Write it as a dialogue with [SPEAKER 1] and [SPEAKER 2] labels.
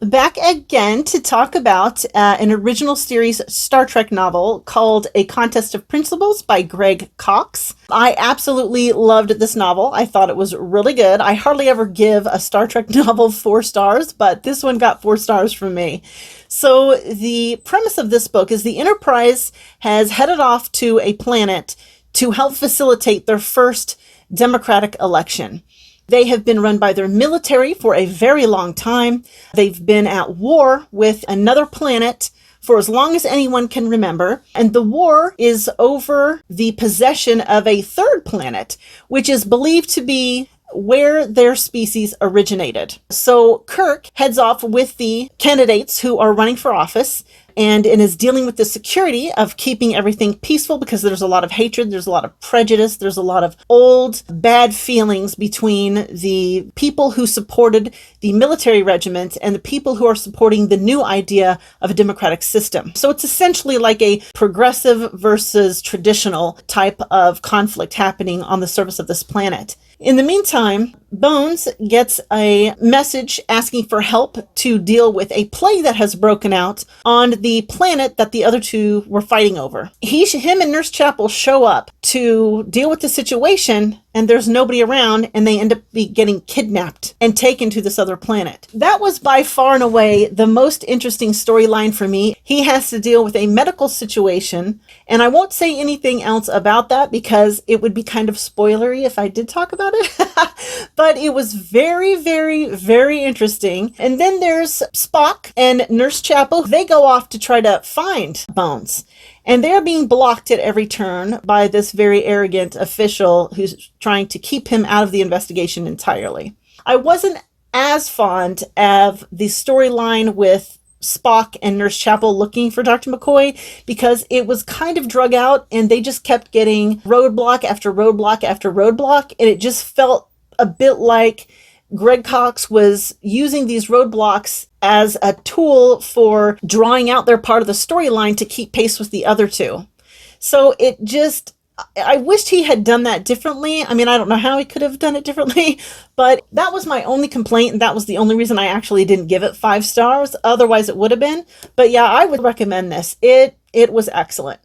[SPEAKER 1] Back again to talk about an original series Star Trek novel called A Contest of Principles by Greg Cox. I absolutely loved this novel. I thought it was really good. I hardly ever give a Star Trek novel 4 stars, but this one got 4 stars from me. So the premise of this book is the Enterprise has headed off to a planet to help facilitate their first democratic election. They have been run by their military for a very long time. They've been at war with another planet for as long as anyone can remember. And the war is over the possession of a third planet, which is believed to be where their species originated. So Kirk heads off with the candidates who are running for office and is dealing with the security of keeping everything peaceful because there's a lot of hatred, there's a lot of prejudice, there's a lot of old bad feelings between the people who supported the military regiment and the people who are supporting the new idea of a democratic system. So it's essentially like a progressive versus traditional type of conflict happening on the surface of this planet. In the meantime, Bones gets a message asking for help to deal with a plague that has broken out on the planet that the other two were fighting over. Him and Nurse Chapel show up to deal with the situation, and there's nobody around, and they end up getting kidnapped and taken to this other planet. That was by far and away the most interesting storyline for me. He has to deal with a medical situation, and I won't say anything else about that because it would be kind of spoilery if I did talk about it. But it was very, very, very interesting. And then there's Spock and Nurse Chapel. They go off to try to find Bones. And they're being blocked at every turn by this very arrogant official who's trying to keep him out of the investigation entirely. I wasn't as fond of the storyline with Spock and Nurse Chapel looking for Dr. McCoy because it was kind of drug out and they just kept getting roadblock after roadblock after roadblock. And it just felt a bit like Greg Cox was using these roadblocks as a tool for drawing out their part of the storyline to keep pace with the other two. So I wished he had done that differently. I mean, I don't know how he could have done it differently, but that was my only complaint. And that was the only reason I actually didn't give it 5 stars. Otherwise it would have been. But yeah, I would recommend this. It was excellent.